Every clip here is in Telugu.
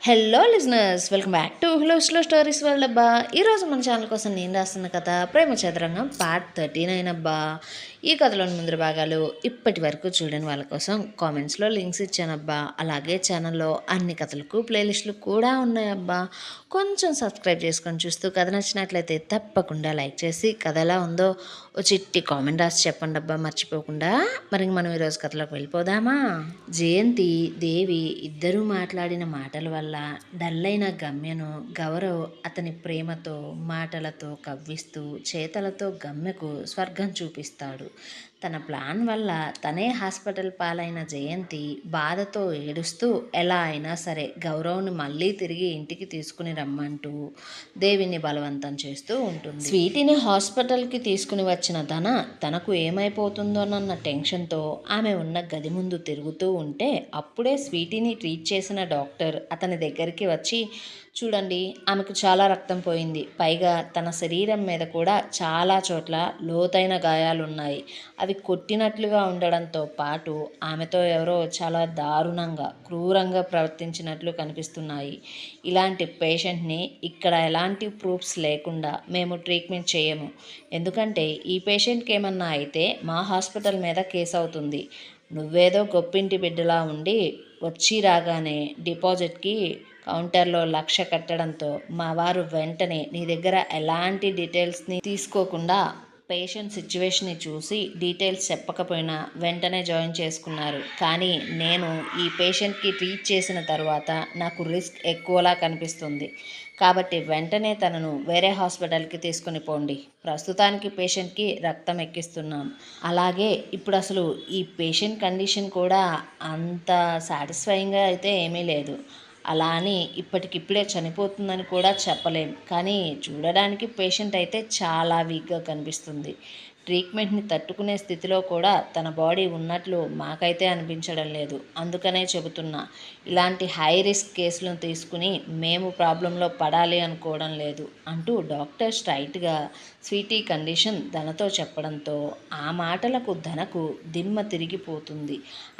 Hello listeners, welcome back to slow stories world అబ్బా. ఈరోజు మన ఛానల్ కోసం నేను రాస్తున్న కథ ప్రేమ చదరంగం పార్ట్ 39 అబ్బా. ఈ కథలోని ముందు భాగాలు ఇప్పటి వరకు చూడని వాళ్ళ కోసం కామెంట్స్లో లింక్స్ ఇచ్చానబ్బా. అలాగే ఛానల్లో అన్ని కథలకు ప్లేలిస్టులు కూడా ఉన్నాయబ్బా. కొంచెం సబ్స్క్రైబ్ చేసుకొని చూస్తూ కథ నచ్చినట్లయితే తప్పకుండా లైక్ చేసి కథ ఎలా ఉందో ఓ చిట్టి కామెంట్ రాసి చెప్పండి అబ్బా, మర్చిపోకుండా. మరి మనం ఈరోజు కథలోకి వెళ్ళిపోదామా? జయంతి దేవి ఇద్దరూ మాట్లాడిన మాటల వల్ల డల్లైన గమ్యను గౌరవ్ అతని ప్రేమతో మాటలతో కవ్విస్తూ చేతలతో గమ్యకు స్వర్గం చూపిస్తాడు. తన ప్లాన్ వల్ల తనే హాస్పిటల్ పాలైన జయంతి బాధతో ఏడుస్తూ ఎలా అయినా సరే గౌరవ్ని మళ్ళీ తిరిగి ఇంటికి తీసుకుని రమ్మంటూ దేవిని బలవంతం చేస్తూ ఉంటుంది. స్వీటీని హాస్పిటల్కి తీసుకుని వచ్చిన ధన తనకు ఏమైపోతుందోనన్న టెన్షన్తో ఆమె ఉన్న గది ముందు తిరుగుతూ ఉంటే అప్పుడే స్వీటీని ట్రీట్ చేసిన డాక్టర్ అతని దగ్గరికి వచ్చి, చూడండి, ఆమెకు చాలా రక్తం పోయింది, పైగా తన శరీరం మీద కూడా చాలా చోట్ల లోతైన గాయాలున్నాయి. అవి కొట్టినట్లుగా ఉండడంతో పాటు ఆమెతో ఎవరో చాలా దారుణంగా క్రూరంగా ప్రవర్తించినట్లు కనిపిస్తున్నాయి. ఇలాంటి పేషెంట్ని ఇక్కడ ఎలాంటి ప్రూఫ్స్ లేకుండా మేము ట్రీట్మెంట్ చేయము. ఎందుకంటే ఈ పేషెంట్కి ఏమన్నా అయితే మా హాస్పిటల్ మీద కేసు అవుతుంది. నువ్వేదో గొప్పింటి బిడ్డలా ఉండి వచ్చి రాగానే డిపాజిట్కి కౌంటర్లో 1,00,000 కట్టడంతో మా వారు వెంటనే నీ దగ్గర ఎలాంటి డీటెయిల్స్ని తీసుకోకుండా పేషెంట్ సిచ్యువేషన్ని చూసి డీటెయిల్స్ చెప్పకపోయినా వెంటనే జాయిన్ చేసుకున్నారు. కానీ నేను ఈ పేషెంట్కి ట్రీట్ చేసిన తర్వాత నాకు రిస్క్ ఎక్కువలా కనిపిస్తుంది. కాబట్టి వెంటనే తనను వేరే హాస్పిటల్కి తీసుకుని పోండి. ప్రస్తుతానికి పేషెంట్కి రక్తం ఎక్కిస్తున్నాం. అలాగే ఇప్పుడు అసలు ఈ పేషెంట్ కండిషన్ కూడా అంత సాటిస్ఫైయింగ్గా అయితే ఏమీ లేదు. అలా అని ఇప్పటికిప్పుడే చనిపోతుందని కూడా చెప్పలేం. కానీ చూడడానికి పేషెంట్ అయితే చాలా వీక్గా కనిపిస్తుంది. ట్రీట్మెంట్ని తట్టుకునే స్థితిలో కూడా తన బాడీ ఉన్నట్లు మాకైతే అనిపించడం లేదు. అందుకనే చెబుతున్నా, ఇలాంటి హై రిస్క్ కేసులను తీసుకుని మేము ప్రాబ్లంలో పడాలి అనుకోవడం లేదు అంటూ డాక్టర్ స్ట్రైట్గా స్వీటీ కండిషన్ ధనతో చెప్పడంతో ఆ మాటలకు ధనకు దిమ్మ తిరిగిపోతుంది.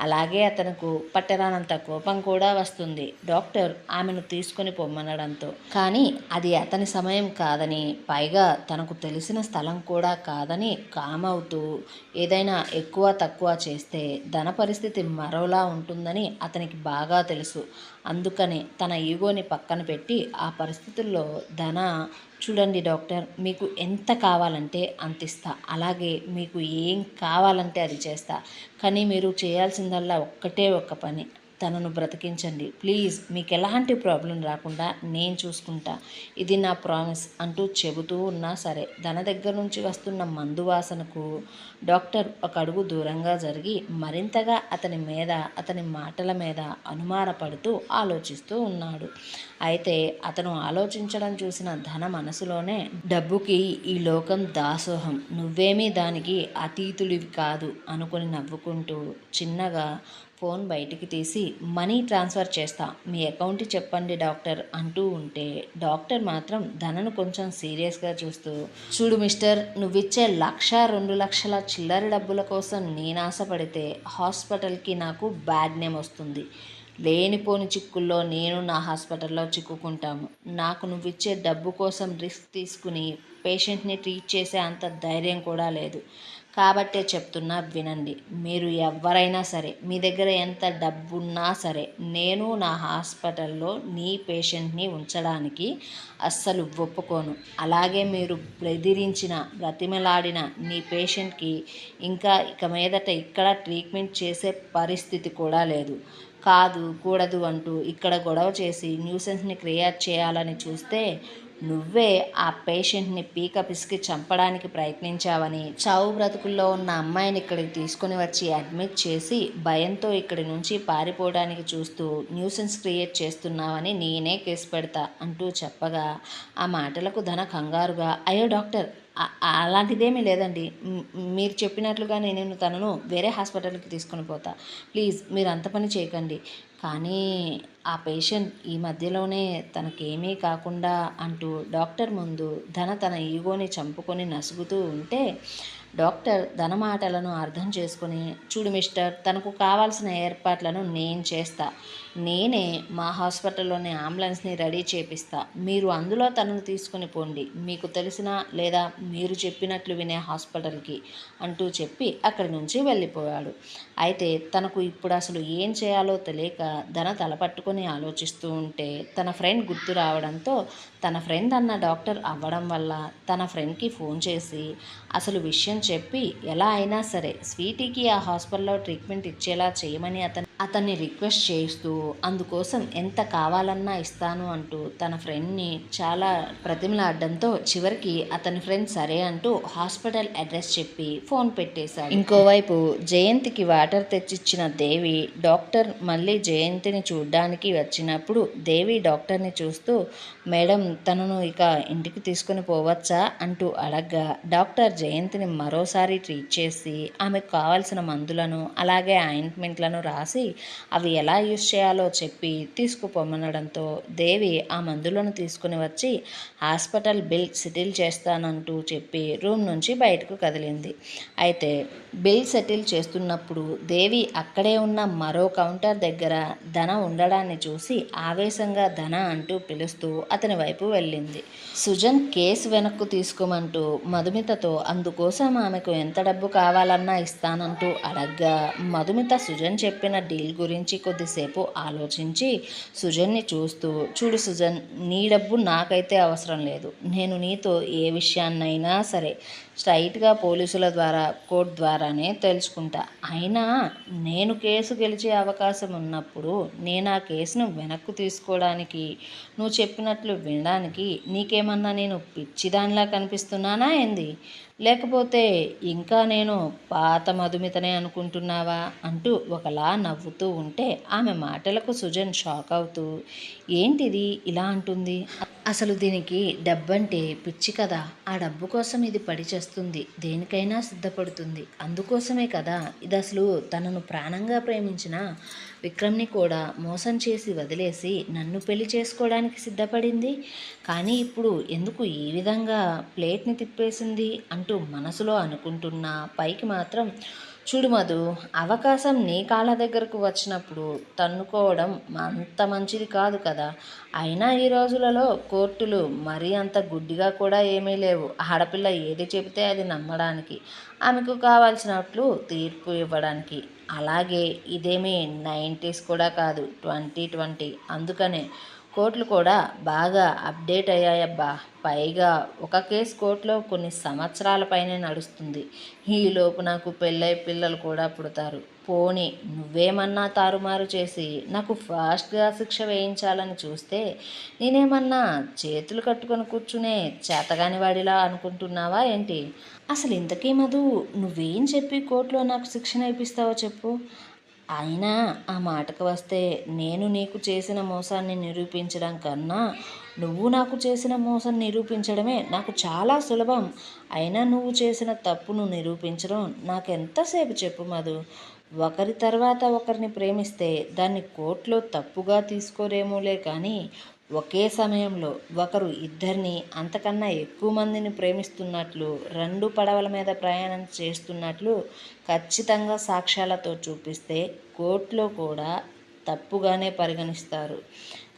అలాగే అతనుకు పట్టరానంత కోపం కూడా వస్తుంది డాక్టర్ ఆమెను తీసుకుని పొమ్మనడంతో. కానీ అది అతని సమయం కాదని, పైగా తనకు తెలిసిన స్థలం కూడా కాదని కామ్ అవుతూ ఏదైనా ఎక్కువ తక్కువ చేస్తే ధన పరిస్థితి మరోలా ఉంటుందని అతనికి బాగా తెలుసు. అందుకనే తన ఈగోని పక్కన పెట్టి ఆ పరిస్థితుల్లో ధన, చూడండి డాక్టర్, మీకు ఎంత కావాలంటే అంత ఇస్తా, అలాగే మీకు ఏం కావాలంటే అది చేస్తా, కానీ మీరు చేయాల్సిందల్లా ఒక్కటే ఒక్క పని, తనను బ్రతికించండి ప్లీజ్, మీకు ఎలాంటి ప్రాబ్లం రాకుండా నేను చూసుకుంటా, ఇది నా ప్రామిస్ అంటూ చెబుతూ ఉన్నా సరే ధన దగ్గర నుంచి వస్తున్న మందు వాసనకు డాక్టర్ ఒక అడుగు దూరంగా జరిగి మరింతగా అతని మీద అతని మాటల మీద అనుమానపడుతూ ఆలోచిస్తూ ఉన్నాడు. అయితే అతను ఆలోచించడం చూసిన ధన మనసులోనే, డబ్బుకి ఈ లోకం దాసోహం, నువ్వేమీ దానికి అతీతుడివి కాదు అనుకుని నవ్వుకుంటూ చిన్నగా ఫోన్ బయటికి తీసి మనీ ట్రాన్స్ఫర్ చేస్తా, మీ అకౌంట్ చెప్పండి డాక్టర్ అంటూ ఉంటే డాక్టర్ మాత్రం ధనను కొంచెం సీరియస్గా చూస్తూ, చూడు మిస్టర్, నువ్విచ్చే 1,00,000-2,00,000 చిల్లర డబ్బుల కోసం నేను ఆశపడితే హాస్పిటల్కి నాకు బ్యాడ్ నేమ్ వస్తుంది. లేనిపోని చిక్కుల్లో నేను నా హాస్పిటల్లో చిక్కుకుంటాము. నాకు నువ్విచ్చే డబ్బు కోసం రిస్క్ తీసుకుని పేషెంట్ని ట్రీట్ చేసే అంత ధైర్యం కూడా లేదు. కాబట్టే చెప్తున్నా వినండి, మీరు ఎవరైనా సరే, మీ దగ్గర ఎంత డబ్బున్నా సరే, నేను నా హాస్పిటల్లో నీ పేషెంట్ని ఉంచడానికి అస్సలు ఒప్పుకోను. అలాగే మీరు బెదిరించిన బ్రతిమలాడిన నీ పేషెంట్కి ఇంకా ఇక మీదట ఇక్కడ ట్రీట్మెంట్ చేసే పరిస్థితి కూడా లేదు. కాదు కూడదు అంటూ ఇక్కడ గొడవ చేసి న్యూసెన్స్ని క్రియేట్ చేయాలని చూస్తే నువ్వే ఆ పేషెంట్ని పీక పిసికి చంపడానికి ప్రయత్నించావని, చావు బ్రతుకుల్లో ఉన్న అమ్మాయిని ఇక్కడికి తీసుకుని వచ్చి అడ్మిట్ చేసి భయంతో ఇక్కడి నుంచి పారిపోవడానికి చూస్తూ న్యూసెన్స్ క్రియేట్ చేస్తున్నావని నేనే కేసు పెడతా అంటూ చెప్పగా ఆ మాటలకు ధన కంగారుగా, అయ్యో డాక్టర్, అలాంటిదేమీ లేదండి, మీరు చెప్పినట్లుగా నేను తనను వేరే హాస్పిటల్కి తీసుకుని పోతా, ప్లీజ్ మీరు అంత పని చేయకండి. కానీ ఆ పేషెంట్ ఈ మధ్యలోనే తనకేమీ కాకుండా అంటూ డాక్టర్ ముందు ధన తన ఈగోని చంపుకొని నసుగుతూ ఉంటే డాక్టర్ ధన మాటలను అర్థం చేసుకుని, చూడు మిస్టర్, తనకు కావాల్సిన ఏర్పాట్లను నేను చేస్తా, నేనే మా హాస్పిటల్లోని అంబులెన్స్ని రెడీ చేపిస్తా, మీరు అందులో తనను తీసుకుని పోండి, మీకు తెలిసిన లేదా మీరు చెప్పినట్లు వినే హాస్పిటల్కి అంటూ చెప్పి అక్కడి నుంచి వెళ్ళిపోయాడు. అయితే తనకు ఇప్పుడు అసలు ఏం చేయాలో తెలియక ధన తలపట్టుకొని ఆలోచిస్తూ ఉంటే తన ఫ్రెండ్ గుర్తు రావడంతో తన ఫ్రెండ్ అన్న డాక్టర్ అవ్వడం వల్ల తన ఫ్రెండ్కి ఫోన్ చేసి అసలు విషయం చెప్పి ఎలా అయినా సరే స్వీటీకి ఆ హాస్పిటల్లో ట్రీట్మెంట్ ఇచ్చేలా చేయమని అతన్ని రిక్వెస్ట్ చేస్తూ అందుకోసం ఎంత కావాలన్నా ఇస్తాను అంటూ తన ఫ్రెండ్ని చాలా ప్రతిమలాడడంతో చివరికి అతని ఫ్రెండ్ సరే అంటూ హాస్పిటల్ అడ్రస్ చెప్పి ఫోన్ పెట్టేశాడు. ఇంకోవైపు జయంతికి వాటర్ తెచ్చిచ్చిన దేవి డాక్టర్ మళ్ళీ జయంతిని చూడ్డానికి వచ్చినప్పుడు దేవి డాక్టర్ని చూస్తూ మేడం తనను ఇక ఇంటికి తీసుకుని పోవచ్చా అంటూ అడగ్గా డాక్టర్ జయంతిని మరోసారి ట్రీట్ చేసి ఆమెకు కావాల్సిన మందులను అలాగే ఆయింట్మెంట్లను రాసి అవి ఎలా యూజ్ చేయాలో చెప్పి తీసుకుపోమనడంతో దేవి ఆ మందులను తీసుకుని వచ్చి హాస్పిటల్ బిల్ సెటిల్ చేస్తానంటూ చెప్పి రూమ్ నుంచి బయటకు కదిలింది. అయితే బిల్ సెటిల్ చేస్తున్నప్పుడు దేవి అక్కడే ఉన్న మరో కౌంటర్ దగ్గర ధన ఉండడాన్ని చూసి ఆవేశంగా ధన అంటూ పిలుస్తూ అతని వైపు వెళ్ళింది. సుజన్ కేసు వెనక్కు తీసుకోమంటూ మధుమితతో అందుకోసం ఆమెకు ఎంత డబ్బు కావాలన్నా ఇస్తానంటూ అడగ్గా మధుమిత సుజన్ చెప్పిన డీల్ గురించి కొద్దిసేపు ఆలోచించి సుజన్ని చూస్తూ చూడు సుజన్, నీ డబ్బు నాకైతే అవసరం లేదు, నేను నీతో ఏ విషయాన్నైనా సరే స్ట్రైట్గా పోలీసుల ద్వారా కోర్టు ద్వారానే తెలుసుకుంటా. అయినా నేను కేసు గెలిచే అవకాశం ఉన్నప్పుడు నేను ఆ కేసును వెనక్కు తీసుకోవడానికి నువ్వు చెప్పినట్లు వినడానికి నీకేమన్నా నేను పిచ్చిదానిలా కనిపిస్తున్నానా ఏంది? లేకపోతే ఇంకా నేను పాత మధుమితనే అనుకుంటున్నావా అంటూ ఒకలా నవ్వుతూ ఉంటే ఆమె మాటలకు సుజన్ షాక్ అవుతూ ఏంటిది ఇలా అంటుంది, అసలు దీనికి డబ్బంటే పిచ్చి కదా, ఆ డబ్బు కోసం ఇది పడి చేస్తుంది, దేనికైనా సిద్ధపడుతుంది, అందుకోసమే కదా ఇది అసలు తనను ప్రాణంగా ప్రేమించిన విక్రమ్ని కూడా మోసం చేసి వదిలేసి నన్ను పెళ్లి చేసుకోవడానికి సిద్ధపడింది. కానీ ఇప్పుడు ఎందుకు ఈ విధంగా ప్లేట్ని తిప్పేసింది అంటూ మనసులో అనుకుంటున్నా పైకి మాత్రం చూడు మధు, అవకాశం నీ కాళ్ళ దగ్గరకు వచ్చినప్పుడు తన్నుకోవడం అంత మంచిది కాదు కదా. అయినా ఈ రోజులలో కోర్టులు మరీ అంత గుడ్డిగా కూడా ఏమీ లేవు. ఆడపిల్ల ఏది చెబితే అది నమ్మడానికి, ఆమెకు కావాల్సినట్లు తీర్పు ఇవ్వడానికి. అలాగే ఇదేమీ 90s కూడా కాదు, 2020. అందుకనే కోర్టులు కూడా బాగా అప్డేట్ అయ్యాయబ్బా. పైగా ఒక కేసు కోర్టులో కొన్ని సంవత్సరాల పైనే నడుస్తుంది. ఈలోపు నాకు పెళ్ళై పిల్లలు కూడా పుడతారు. పోనీ నువ్వేమన్నా తారుమారు చేసి నాకు ఫాస్ట్గా శిక్ష వేయించాలని చూస్తే నేనేమన్నా చేతులు కట్టుకొని కూర్చునే చేతగాని వాడిలా అనుకుంటున్నావా ఏంటి? అసలు ఇంతకీ మధు, నువ్వేం చెప్పి కోర్టులో నాకు శిక్షణ ఇప్పిస్తావో చెప్పు. అయినా ఆ మాటకు వస్తే నేను నీకు చేసిన మోసాన్ని నిరూపించడం కన్నా నువ్వు నాకు చేసిన మోసం నిరూపించడమే నాకు చాలా సులభం. అయినా నువ్వు చేసిన తప్పును నిరూపించడం నాకెంతసేపు చెప్పు మధు. ఒకరి తర్వాత ఒకరిని ప్రేమిస్తే దాన్ని కోర్టులో తప్పుగా తీసుకోరేమోలే కానీ ఒకే సమయంలో ఒకరు ఇద్దరిని అంతకన్నా ఎక్కువ మందిని ప్రేమిస్తున్నట్లు, రెండు పడవల మీద ప్రయాణం చేస్తున్నట్లు ఖచ్చితంగా సాక్ష్యాలతో చూపిస్తే కోర్టులో కూడా తప్పుగానే పరిగణిస్తారు.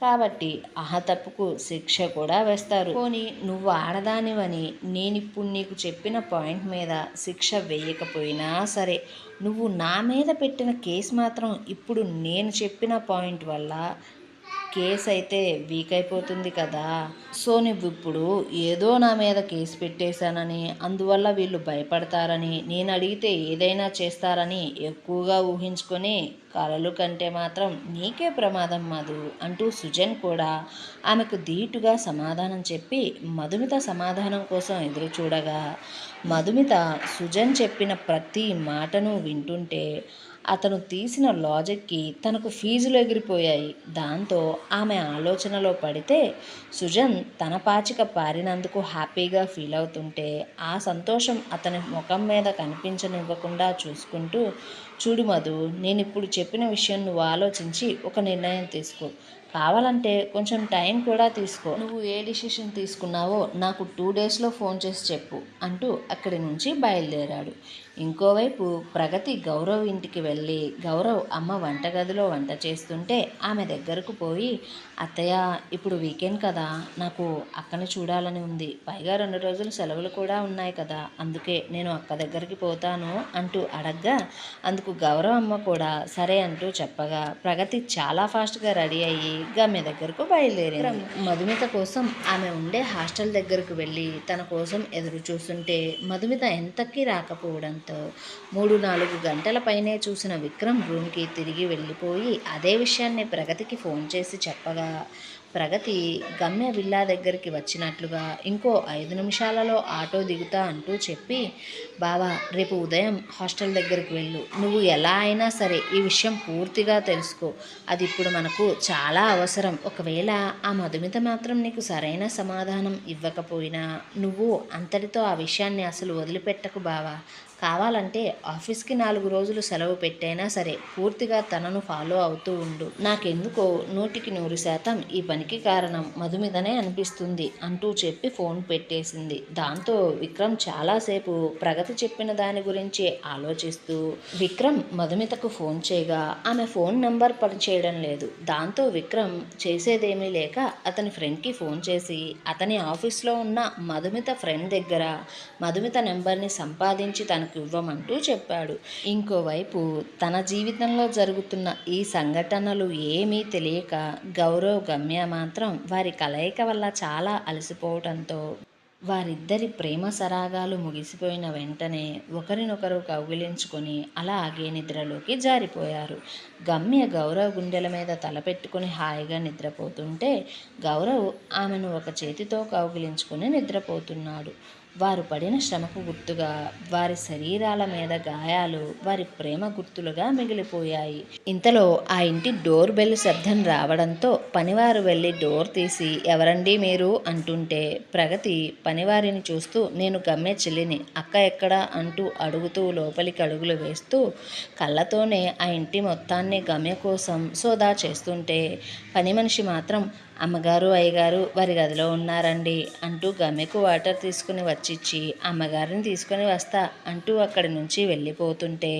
కాబట్టి ఆ తప్పుకు శిక్ష కూడా వేస్తారు. పోనీ నువ్వు ఆడదానివని నేనిప్పుడు నీకు చెప్పిన పాయింట్ మీద శిక్ష వేయకపోయినా సరే, నువ్వు నా మీద పెట్టిన కేసు మాత్రం ఇప్పుడు నేను చెప్పిన పాయింట్ వల్ల కేసు అయితే వీక్ అయిపోతుంది కదా. సో నువ్వు ఇప్పుడు ఏదో నా మీద కేసు పెట్టేశానని, అందువల్ల వీళ్ళు భయపడతారని, నేను అడిగితే ఏదైనా చేస్తారని ఎక్కువగా ఊహించుకొని కలలు కంటే మాత్రం నీకే ప్రమాదం మధు అంటూ సుజన్ కూడా ఆమెకు ధీటుగా సమాధానం చెప్పి మధుమిత సమాధానం కోసం ఎదురు చూడగా మధుమిత సుజన్ చెప్పిన ప్రతి మాటను వింటుంటే అతను తీసిన లాజిక్కి తనకు ఫీజులు ఎగిరిపోయాయి. దాంతో ఆమె ఆలోచనలో పడితే సుజన్ తన పాచిక పారినందుకు హ్యాపీగా ఫీల్ అవుతుంటే ఆ సంతోషం అతని ముఖం మీద కనిపించనివ్వకుండా చూసుకుంటూ చూడు మధు, నేను ఇప్పుడు చెప్పిన విషయం నువ్వు ఆలోచించి ఒక నిర్ణయం తీసుకో. కావాలంటే కొంచెం టైం కూడా తీసుకో. నువ్వు ఏ డిసిషన్ తీసుకున్నావో నాకు 2 డేస్లో ఫోన్ చేసి చెప్పు అంటూ అక్కడి నుంచి బయలుదేరాడు. ఇంకోవైపు ప్రగతి గౌరవ్ ఇంటికి వెళ్ళి గౌరవ్ అమ్మ వంటగదిలో వంట చేస్తుంటే ఆమె దగ్గరకు పోయి, అత్తయ్య ఇప్పుడు వీకెండ్ కదా, నాకు అక్కని చూడాలని ఉంది, పైగా 2 రోజులు సెలవులు కూడా ఉన్నాయి కదా, అందుకే నేను అక్క దగ్గరికి పోతాను అంటూ అడగ్గా అందుకు గౌరవ్ అమ్మ కూడా సరే అంటూ చెప్పగా ప్రగతి చాలా ఫాస్ట్గా రెడీ అయ్యి గమ్య దగ్గరకు బయలుదేరింది. మధుమిత కోసం ఆమె ఉండే హాస్టల్ దగ్గరకు వెళ్ళి తన కోసం ఎదురు చూస్తుంటే మధుమిత ఎంతకీ రాకపోవడంతో 3-4 గంటల పైనే చూసిన విక్రమ్ రూమ్కి తిరిగి వెళ్ళిపోయి అదే విషయాన్ని ప్రగతికి ఫోన్ చేసి చెప్పగా ప్రగతి గమ్య విల్లా దగ్గరికి వచ్చినట్లుగా ఇంకో 5 నిమిషాలలో ఆటో దిగుతా అంటూ చెప్పి, బావా రేపు ఉదయం హాస్టల్ దగ్గరికి వెళ్ళు, నువ్వు ఎలా అయినా సరే ఈ విషయం పూర్తిగా తెలుసుకో, అది ఇప్పుడు మనకు చాలా అవసరం, ఒకవేళ ఆ మధుమిత మాత్రం నీకు సరైన సమాధానం ఇవ్వకపోయినా నువ్వు అంతటితో ఆ విషయాన్ని అసలు వదిలిపెట్టకు బావా, కావాలంటే ఆఫీస్కి 4 రోజులు సెలవు పెట్టైనా సరే పూర్తిగా తనను ఫాలో అవుతూ ఉండు, నాకెందుకో 100% ఈ పనికి కారణం మధుమితనే అనిపిస్తుంది అంటూ చెప్పి ఫోన్ పెట్టేసింది. దాంతో విక్రమ్ చాలాసేపు ప్రగతి చెప్పిన దాని గురించి ఆలోచిస్తూ విక్రమ్ మధుమితకు ఫోన్ చేయగా ఆమె ఫోన్ నెంబర్ పనిచేయడం లేదు. దాంతో విక్రమ్ చేసేదేమీ లేక అతని ఫ్రెండ్కి ఫోన్ చేసి అతని ఆఫీస్లో ఉన్న మధుమిత ఫ్రెండ్ దగ్గర మధుమిత నెంబర్ని సంపాదించి తనకు ఇవ్వమంటూ చెప్పాడు. ఇంకోవైపు తన జీవితంలో జరుగుతున్న ఈ సంఘటనలు ఏమీ తెలియక గౌరవ్ గమ్య మాత్రం వారి కలయిక వల్ల చాలా అలసిపోవడంతో వారిద్దరి ప్రేమ సరాగాలు ముగిసిపోయిన వెంటనే ఒకరినొకరు కౌగిలించుకొని అలాగే నిద్రలోకి జారిపోయారు. గమ్య గౌరవ్ గుండెల మీద తలపెట్టుకుని హాయిగా నిద్రపోతుంటే గౌరవ్ ఆమెను ఒక చేతితో కౌగిలించుకుని నిద్రపోతున్నాడు. వారు పడిన శ్రమకు గుర్తుగా వారి శరీరాల మీద గాయాలు వారి ప్రేమ గుర్తులుగా మిగిలిపోయాయి. ఇంతలో ఆ ఇంటి డోర్ బెల్ శబ్దం రావడంతో పనివారు వెళ్ళి డోర్ తీసి ఎవరండి మీరు అంటుంటే ప్రగతి పనివారిని చూస్తూ నేను గమ్య చెల్లిని, అక్క ఎక్కడా అంటూ అడుగుతూ లోపలికి అడుగులు వేస్తూ కళ్ళతోనే ఆ ఇంటి మొత్తాన్ని గమ్య కోసం సోదా చేస్తుంటే పని మనిషి మాత్రం అమ్మగారు అయ్యగారు వారి గదిలో ఉన్నారండి అంటూ గమ్యకు వాటర్ తీసుకుని వచ్చిచ్చి అమ్మగారిని తీసుకొని వస్తా అంటూ అక్కడి నుంచి వెళ్ళిపోతుంటే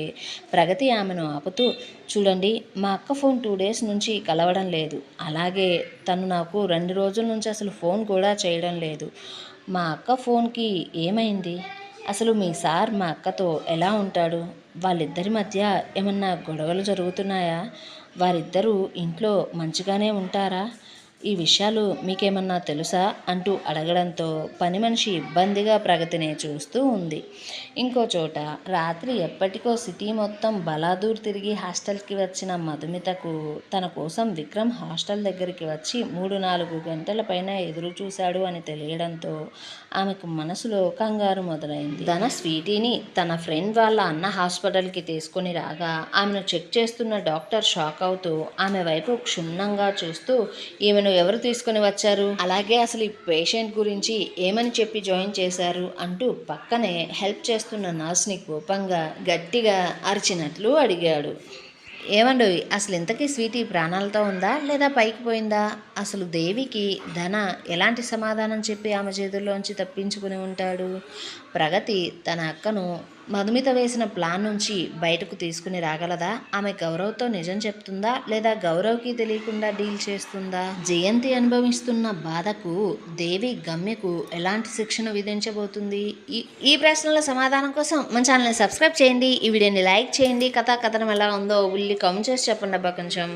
ప్రగతి ఆమెను ఆపుతూ, చూడండి మా అక్క ఫోన్ 2 డేస్ నుంచి కలవడం లేదు, అలాగే తను నాకు 2 రోజుల నుంచి అసలు ఫోన్ కూడా చేయడం లేదు, మా అక్క ఫోన్కి ఏమైంది, అసలు మీ సార్ మా అక్కతో ఎలా ఉంటాడు, వాళ్ళిద్దరి మధ్య ఏమన్నా గొడవలు జరుగుతున్నాయా, వారిద్దరూ ఇంట్లో మంచిగానే ఉంటారా, ఈ విషయాలు మీకేమన్నా తెలుసా అంటూ అడగడంతో పని మనిషి ఇబ్బందిగా ప్రగతినే చూస్తూ ఉంది. ఇంకో చోట రాత్రి ఎప్పటికో సిటీ మొత్తం బలాదూర్ తిరిగి హాస్టల్కి వచ్చిన మధుమితకు తన కోసం విక్రమ్ హాస్టల్ దగ్గరికి వచ్చి 3-4 గంటల పైన ఎదురు చూశాడు అని తెలియడంతో ఆమెకు మనసులో కంగారు మొదలైంది. తన స్వీటీని తన ఫ్రెండ్ వాళ్ళ అన్న హాస్పిటల్కి తీసుకుని రాగా ఆమెను చెక్ చేస్తున్న డాక్టర్ షాక్ అవుతూ ఆమె వైపు క్షుణ్ణంగా చూస్తూ, ఈమెను ఎవరు తీసుకొని వచ్చారు, అలాగే అసలు ఈ పేషెంట్ గురించి ఏమని చెప్పి జాయిన్ చేశారు అంటూ పక్కనే హెల్ప్ చేస్తున్న నర్స్ని కోపంగా గట్టిగా అరిచినట్లు అడిగాడు. ఏమండు అసలు ఇంతకీ స్వీటీ ప్రాణాలతో ఉందా లేదా పైకి పోయిందా, అసలు దేవికి ధన ఎలాంటి సమాధానం చెప్పి ఆమె చేతుల్లోంచి తప్పించుకుని ఉంటాడు, ప్రగతి తన అక్కను మధుమిత వేసిన ప్లాన్ నుంచి బయటకు తీసుకుని రాగలదా, ఆమె గౌరవ్తో నిజం చెప్తుందా లేదా గౌరవ్కి తెలియకుండా డీల్ చేస్తుందా, జయంతి అనుభవిస్తున్న బాధకు దేవి గమ్యకు ఎలాంటి శిక్షను విధించబోతుంది, ఈ ప్రశ్నల సమాధానం కోసం మన ఛానల్ని సబ్స్క్రైబ్ చేయండి, ఈ వీడియోని లైక్ చేయండి, కథనం ఎలా ఉందో కామెంట్ చేసి చెప్పండి అబ్బా కొంచెం.